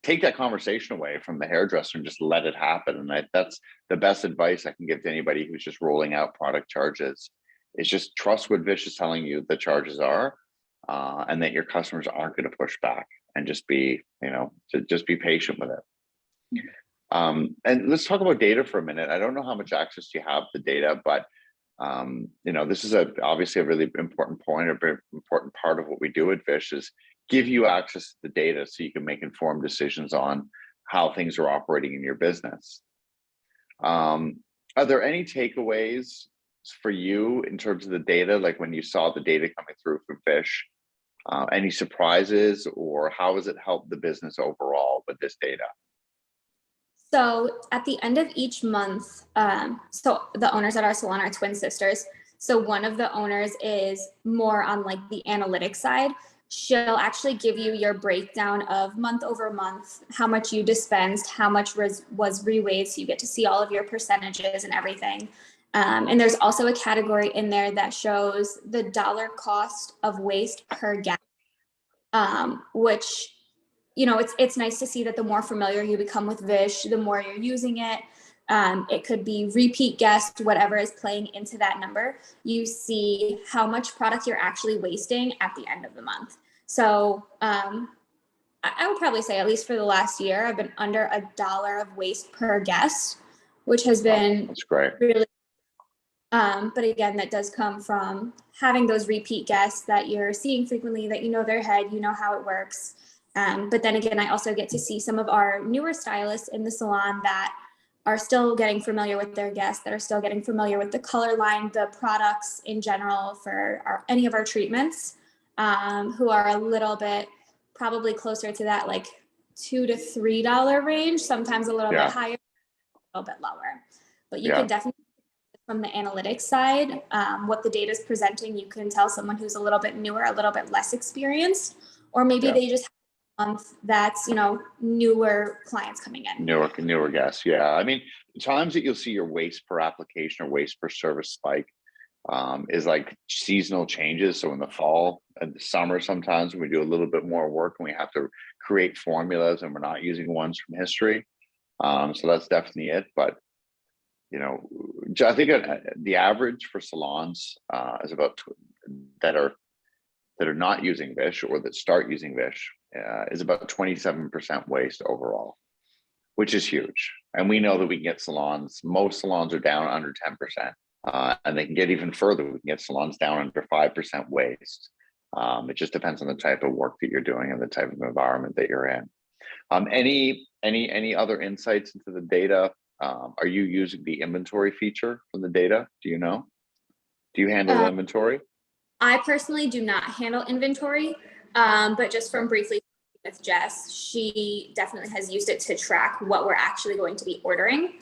take that conversation away from the hairdresser and just let it happen. And that's the best advice I can give to anybody who's just rolling out product charges, is just trust what Vish is telling you the charges are. and that your customers aren't going to push back, and just be, just be patient with it. And let's talk about data for a minute. I don't know how much access you have to data, but this is obviously a really important point, a very important part of what we do at Vish, is give you access to the data so you can make informed decisions on how things are operating in your business. Are there any takeaways for you in terms of the data, like when you saw the data coming through from Vish? Any surprises, or how has it helped the business overall with this data? So at the end of each month, so the owners at our salon are twin sisters. So one of the owners is more on like the analytics side. She'll actually give you your breakdown of month over month, how much you dispensed, how much was reweighed. So you get to see all of your percentages and everything. And there's also a category in there that shows the dollar cost of waste per guest, which, it's nice to see that the more familiar you become with Vish, the more you're using it. It could be repeat guests, whatever is playing into that number. You see how much product you're actually wasting at the end of the month. So I would probably say, at least for the last year, I've been under $1 of waste per guest, which has been That's great. really. But again, that does come from having those repeat guests that you're seeing frequently, that you know their head, you know how it works. But then again, I also get to see some of our newer stylists in the salon that are still getting familiar with their guests, that are still getting familiar with the color line, the products in general for any of our treatments, who are a little bit probably closer to that like $2 to $3 range, sometimes a little bit higher, a little bit lower. But you can definitely, from the analytics side, what the data is presenting, you can tell someone who's a little bit newer, a little bit less experienced, or maybe they just have a month that's, newer clients coming in. Newer guests. Yeah. I mean, the times that you'll see your waste per application or waste per service spike is like seasonal changes. So in the fall and the summer, sometimes we do a little bit more work and we have to create formulas and we're not using ones from history. So that's definitely it. But I think the average for salons is about that are not using Vish or that start using Vish is about 27% waste overall, which is huge. And we know that we can get most salons are down under 10%, and they can get even further. We can get salons down under 5% waste. It just depends on the type of work that you're doing and the type of environment that you're in. Any other insights into the data? Are you using the inventory feature from the data? Do you know? Do you handle inventory? I personally do not handle inventory, but just from briefly with Jess, she definitely has used it to track what we're actually going to be ordering.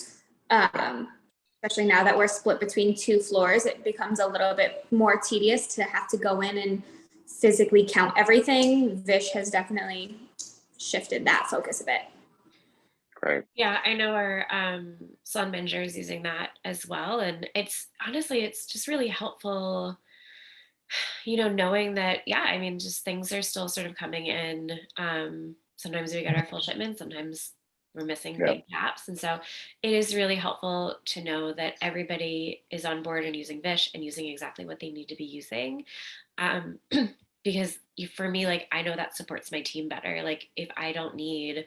Especially now that we're split between 2 floors, it becomes a little bit more tedious to have to go in and physically count everything. Vish has definitely shifted that focus a bit. Great. Yeah, I know our salon manager is using that as well. And it's just really helpful, knowing that, just things are still sort of coming in. Sometimes we get our full shipments, sometimes we're missing big gaps. And so it is really helpful to know that everybody is on board and using Vish and using exactly what they need to be using. Because for me, like, I know that supports my team better. Like, if I don't need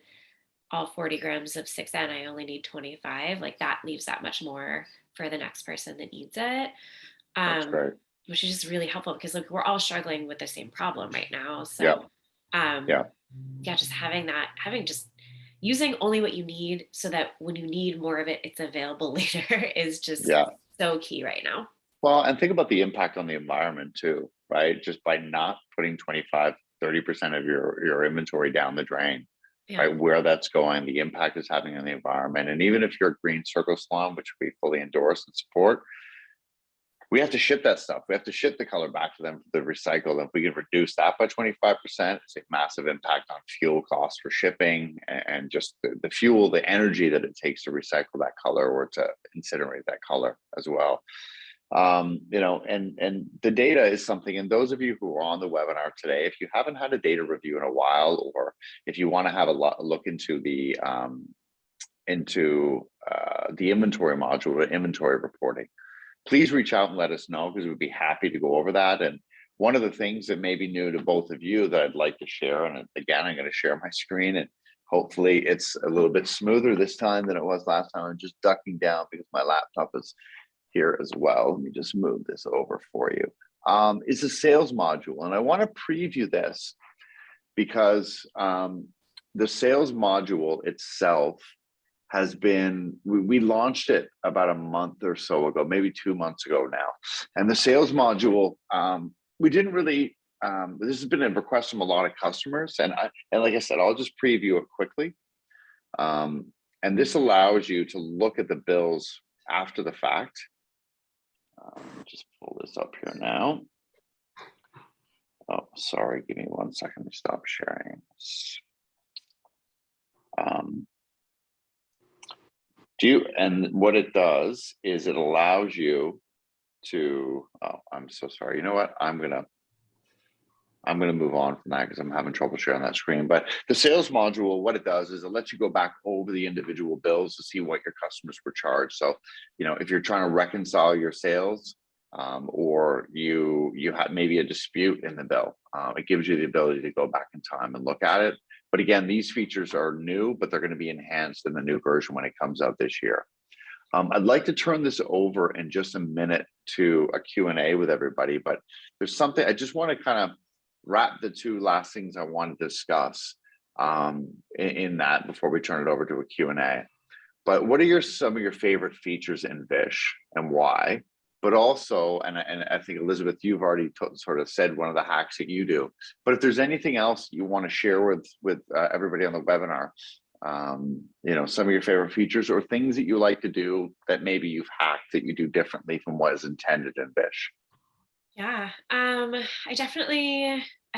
all 40 grams of 6N, I only need 25, like that leaves that much more for the next person that needs it. That's great. Which is just really helpful because like we're all struggling with the same problem right now. So just having just using only what you need so that when you need more of it, it's available later is just so key right now. Well, and think about the impact on the environment too, right? Just by not putting 25, 30% of your inventory down the drain, right? Where that's going, the impact it's having on the environment. And even if you're a green circle salon, which we fully endorse and support, we have to ship that stuff. We have to ship the color back to them for the recycle. If we can reduce that by 25%, it's a massive impact on fuel costs for shipping and just the fuel, the energy that it takes to recycle that color or to incinerate that color as well. And the data is something, and those of you who are on the webinar today, if you haven't had a data review in a while, or if you want to have a look into the inventory module, or inventory reporting, please reach out and let us know, because we'd be happy to go over that. And one of the things that may be new to both of you that I'd like to share, and again, I'm going to share my screen, and hopefully it's a little bit smoother this time than it was last time. I'm just ducking down because my laptop is here as well. Let me just move this over for you. It's a sales module, and I want to preview this because the sales module itself has been, we launched it about a month or so ago, maybe 2 months ago now. And the sales module, we didn't really, this has been a request from a lot of customers. And like I said, I'll just preview it quickly. And this allows you to look at the bills after the fact. Just pull this up here now. Oh, sorry, give me 1 second. Let me stop sharing this. And what it does is it allows you to, oh, I'm so sorry. You know what? I'm gonna move on from that because I'm having trouble sharing that screen. But the sales module, what it does is it lets you go back over the individual bills to see what your customers were charged. So, if you're trying to reconcile your sales, or you have maybe a dispute in the bill, it gives you the ability to go back in time and look at it. But again, these features are new, but they're going to be enhanced in the new version when it comes out this year. I'd like to turn this over in just a minute to a Q&A with everybody, but there's something I just want to kind of wrap the two last things I want to discuss in that before we turn it over to a Q&A. But what are some of your favorite features in Vish and why? But also, and I think Elizabeth, you've already sort of said one of the hacks that you do. But if there's anything else you want to share with everybody on the webinar, some of your favorite features or things that you like to do that maybe you've hacked that you do differently from what is intended in Vish. Yeah, I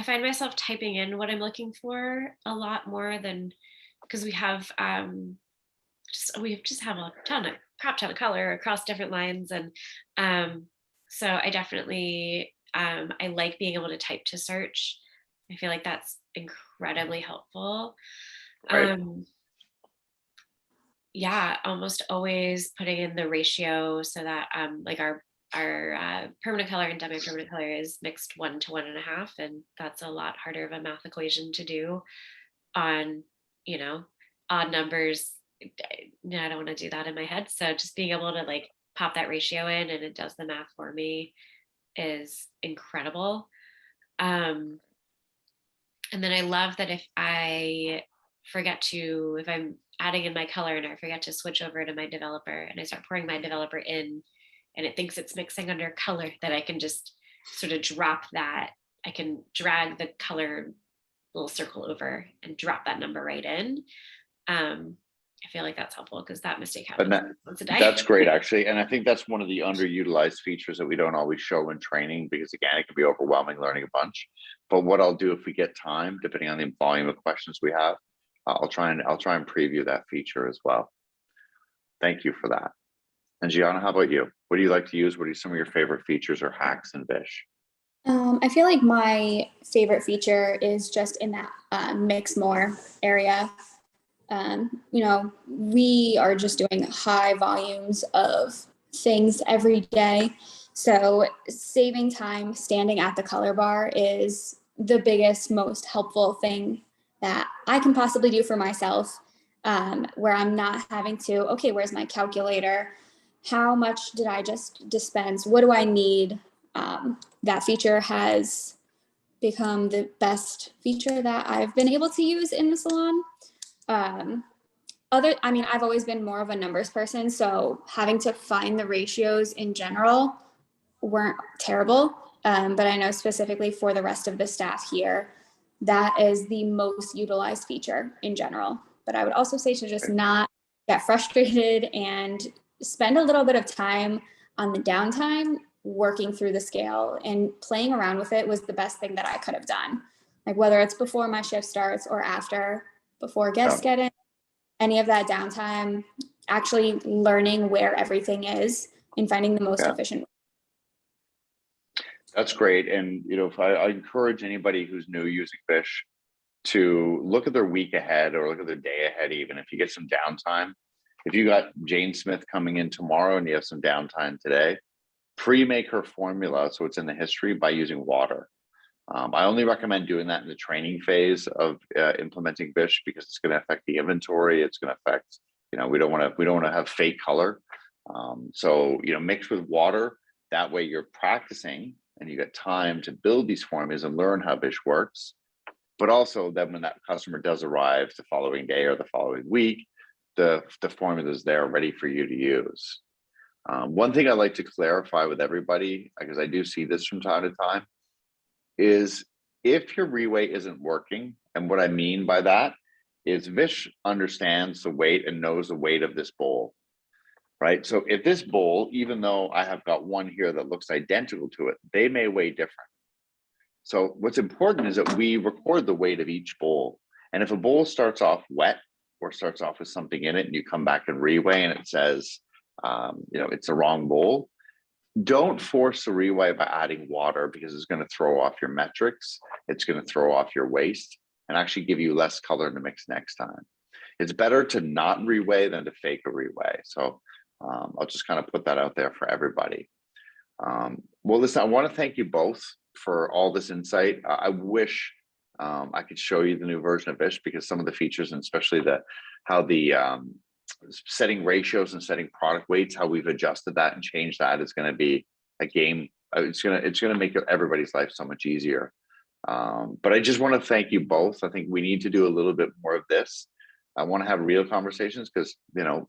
find myself typing in what I'm looking for a lot more than, because we have just have a crap ton of color across different lines, and so I definitely I like being able to type to search. I feel like that's incredibly helpful. Right. Yeah, almost always putting in the ratio so that like our permanent color and demi-permanent color is mixed 1 to 1.5, and that's a lot harder of a math equation to do on odd numbers. I don't want to do that in my head, so just being able to like pop that ratio in and it does the math for me is incredible. And then I love that if I'm adding in my color and I forget to switch over to my developer and I start pouring my developer in and it thinks it's mixing under color, that I can just sort of drop that. I can drag the color little circle over and drop that number right in. I feel like that's helpful because that mistake happens once a day. That's great, actually. And I think that's one of the underutilized features that we don't always show in training, because again, it can be overwhelming learning a bunch. But what I'll do if we get time, depending on the volume of questions we have, I'll try and preview that feature as well. Thank you for that. And Gianna, how about you? What do you like to use? What are some of your favorite features or hacks in Vish? I feel like my favorite feature is just in that mix more area. We are just doing high volumes of things every day. So saving time standing at the color bar is the biggest, most helpful thing that I can possibly do for myself, where I'm not having to, okay, where's my calculator? How much did I just dispense? What do I need? That feature has become the best feature that I've been able to use in the salon. I've always been more of a numbers person, so having to find the ratios in general weren't terrible. But I know specifically for the rest of the staff here, that is the most utilized feature in general. But I would also say to just not get frustrated and spend a little bit of time on the downtime working through the scale, and playing around with it was the best thing that I could have done. Like whether it's before my shift starts or after, before guests get in, any of that downtime, actually learning where everything is and finding the most efficient. That's great. And, if I encourage anybody who's new using Vish to look at their week ahead or look at their day ahead, even if you get some downtime. If you got Jane Smith coming in tomorrow and you have some downtime today, pre-make her formula so it's in the history by using water. I only recommend doing that in the training phase of implementing Vish because it's going to affect the inventory. It's going to affect, we don't want to have fake color. So, mix with water. That way you're practicing and you get time to build these formulas and learn how Vish works. But also then when that customer does arrive the following day or the following week, the formula is there ready for you to use. One thing I like to clarify with everybody, because I do see this from time to time, is if your reweigh isn't working, and what I mean by that is Vish understands the weight and knows the weight of this bowl, right? So if this bowl, even though I have got one here that looks identical to it, they may weigh different. So what's important is that we record the weight of each bowl. And if a bowl starts off wet or starts off with something in it and you come back and reweigh and it says, it's the wrong bowl, don't force the reweigh by adding water because it's going to throw off your metrics. It's going to throw off your waste and actually give you less color in the mix next time. It's better to not reweigh than to fake a reweigh. So I'll just kind of put that out there for everybody. Well, listen, I want to thank you both for all this insight. I wish I could show you the new version of Vish because some of the features, and especially how the setting ratios and setting product weights, how we've adjusted that and changed that is going to be a game. It's going to make everybody's life so much easier. But I just want to thank you both. I think we need to do a little bit more of this. I want to have real conversations because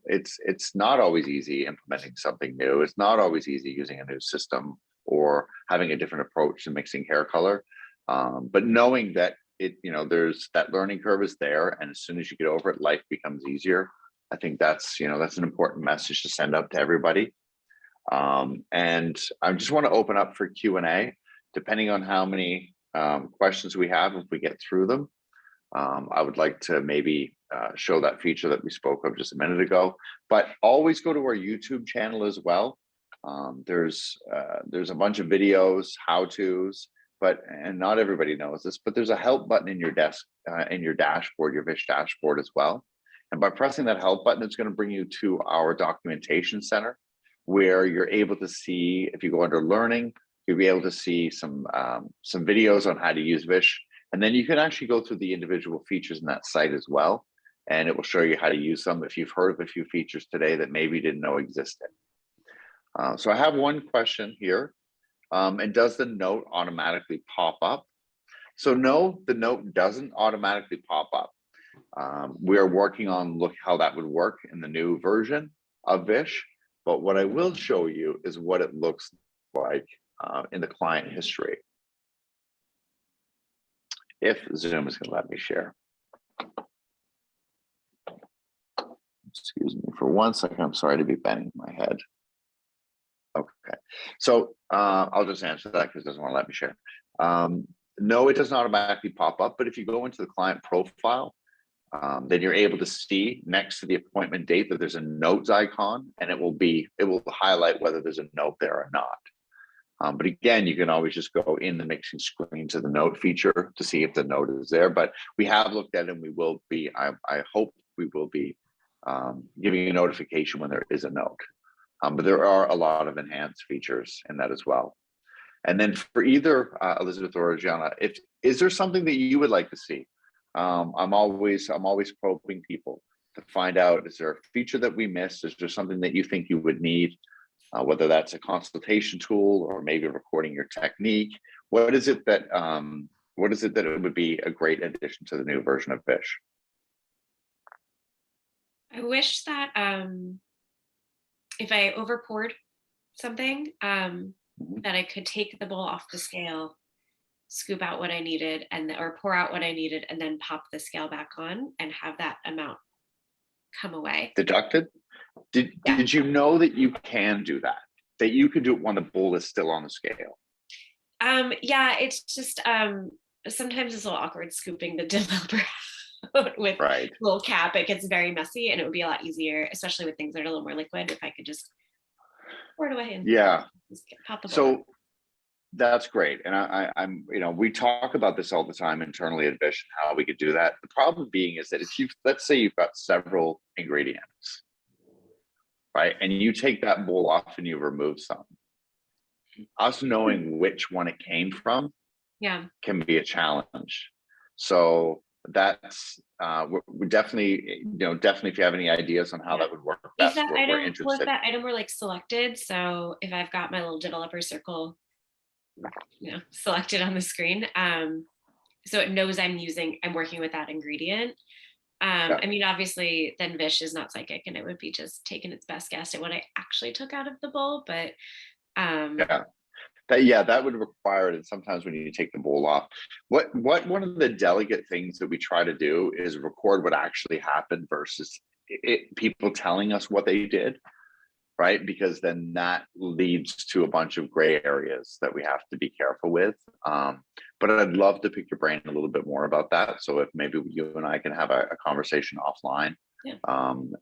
it's not always easy implementing something new. It's not always easy using a new system or having a different approach to mixing hair color. But knowing that there's that learning curve is there, and as soon as you get over it, life becomes easier. I think that's an important message to send up to everybody. And I just want to open up for Q&A, depending on how many questions we have. If we get through them, I would like to maybe show that feature that we spoke of just a minute ago. But always go to our YouTube channel as well. There's a bunch of videos, how-tos, and not everybody knows this, but there's a help button in your in your dashboard, your Vish dashboard as well. And by pressing that help button, it's going to bring you to our documentation center, where you're able to see, if you go under learning, you'll be able to see some videos on how to use Vish. And then you can actually go through the individual features in that site as well. And it will show you how to use them if you've heard of a few features today that maybe you didn't know existed. So I have one question here. And does the note automatically pop up? So no, the note doesn't automatically pop up. We are working on how that would work in the new version of Vish. But what I will show you is what it looks like in the client history. If Zoom is going to let me share. Excuse me for 1 second. I'm sorry to be banging my head. Okay, so I'll just answer that because it doesn't want to let me share. No, it doesn't automatically pop up, but if you go into the client profile, then you're able to see next to the appointment date that there's a notes icon, and it will highlight whether there's a note there or not. But again, you can always just go in the mixing screen to the note feature to see if the note is there. But we have looked at it, and we will be, I hope we will be giving you a notification when there is a note. But there are a lot of enhanced features in that as well. And then for either Elizabeth or Gianna, is there something that you would like to see? I'm always probing people to find out, is there a feature that we missed? Is there something that you think you would need? Whether that's a consultation tool or maybe recording your technique. What is it that it would be a great addition to the new version of Vish? I wish that if I over poured something, that I could take the bowl off the scale, scoop out what I needed, or pour out what I needed, and then pop the scale back on and have that amount come away. Deducted? Did you know that you can do that? That you could do it when the bowl is still on the scale? Yeah, it's just sometimes it's a little awkward scooping the developer out with a little cap. It gets very messy, and it would be a lot easier, especially with things that are a little more liquid, if I could just pour it away and pop the bowl. So that's great. And I'm we talk about this all the time internally at Vish, how we could do that. The problem being is that if let's say you've got several ingredients, right? And you take that bowl off and you remove some. us knowing which one it came from Yeah. can be a challenge. So that's we definitely, definitely if you have any ideas on how that would work If best, that we're item, well, if interested. that item were like selected, so if I've got my little developer circle, selected on the screen, so it knows I'm working with that ingredient. Yeah. I mean, obviously, then Vish is not psychic, and it would be just taking its best guess at what I actually took out of the bowl. But Yeah. That would require it. And sometimes when you take the bowl off, what one of the delicate things that we try to do is record what actually happened versus people telling us what they did, right? Because then that leads to a bunch of gray areas that we have to be careful with. But I'd love to pick your brain a little bit more about that. So if maybe you and I can have a conversation offline, Yeah.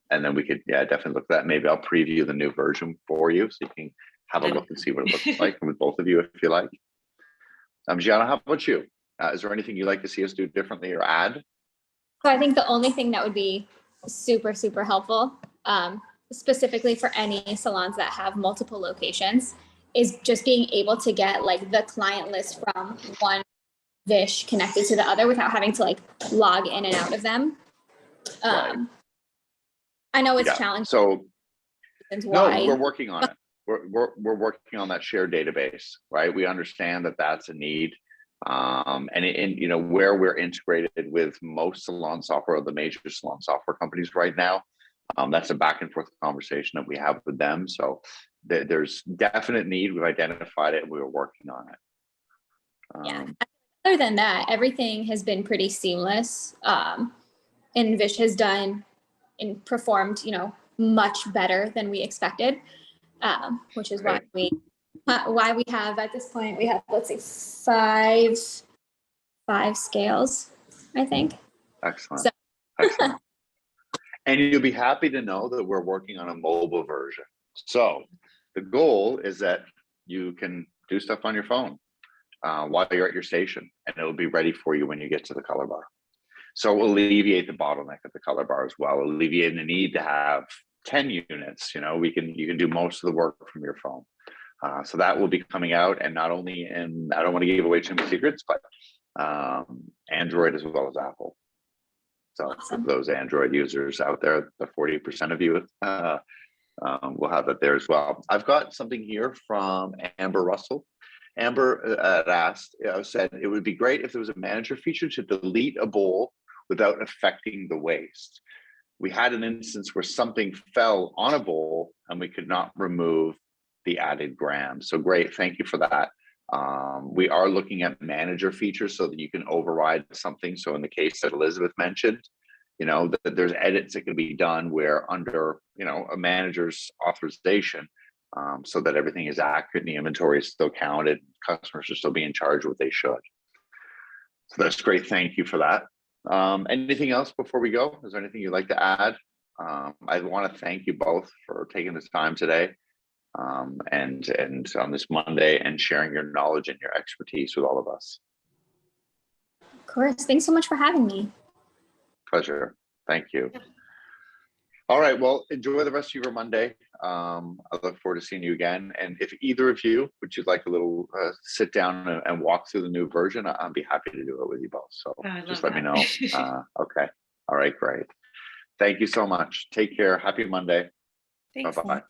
and then we could, definitely look at that. Maybe I'll preview the new version for you so you can have a look and see what it looks like with both of you if you like. Gianna, how about you? Is there anything you'd like to see us do differently or add? So I think the only thing that would be super, super helpful, specifically for any salons that have multiple locations, is just being able to get like the client list from one Vish connected to the other without having to like log in and out of them. Right. I know it's Yeah. challenging. So No, we're working on it. We're working on that shared database, right? We understand that that's a need. And where we're integrated with most salon software, the major salon software companies right now, that's a back and forth conversation that we have with them. So there's definite need. We've identified it. We were working on it. Yeah. Other than that, everything has been pretty seamless. And Vish has done and performed, much better than we expected, which is why we have at this point, we have, let's say, five scales, I think. Excellent. So- Excellent. And you'll be happy to know that we're working on a mobile version. So the goal is that you can do stuff on your phone while you're at your station, and it'll be ready for you when you get to the color bar. So we'll alleviate the bottleneck at the color bar as well, alleviate the need to have 10 units. You can do most of the work from your phone. So that will be coming out, and not only I don't want to give away too many secrets, but Android as well as Apple. So Awesome. for those Android users out there, the 40% of you will have it there as well. I've got something here from Amber Russell. Amber said it would be great if there was a manager feature to delete a bowl without affecting the waste. We had an instance where something fell on a bowl and we could not remove the added grams. So great, thank you for that. We are looking at manager features so that you can override something. So in the case that Elizabeth mentioned, that there's edits that can be done where under, a manager's authorization, so that everything is accurate and the inventory is still counted, customers are still being charged what they should. So that's great. Thank you for that. Anything else before we go? Is there anything you'd like to add? I want to thank you both for taking this time today, and on this Monday, and sharing your knowledge and your expertise with all of us. Of course. Thanks so much for having me. Pleasure. Thank you. All right. Well, enjoy the rest of your Monday. I look forward to seeing you again. And if either of you would you like a little sit down and walk through the new version, I'd be happy to do it with you both. So just let me know. Okay. All right. Great. Thank you so much. Take care. Happy Monday. Thanks. Bye-bye.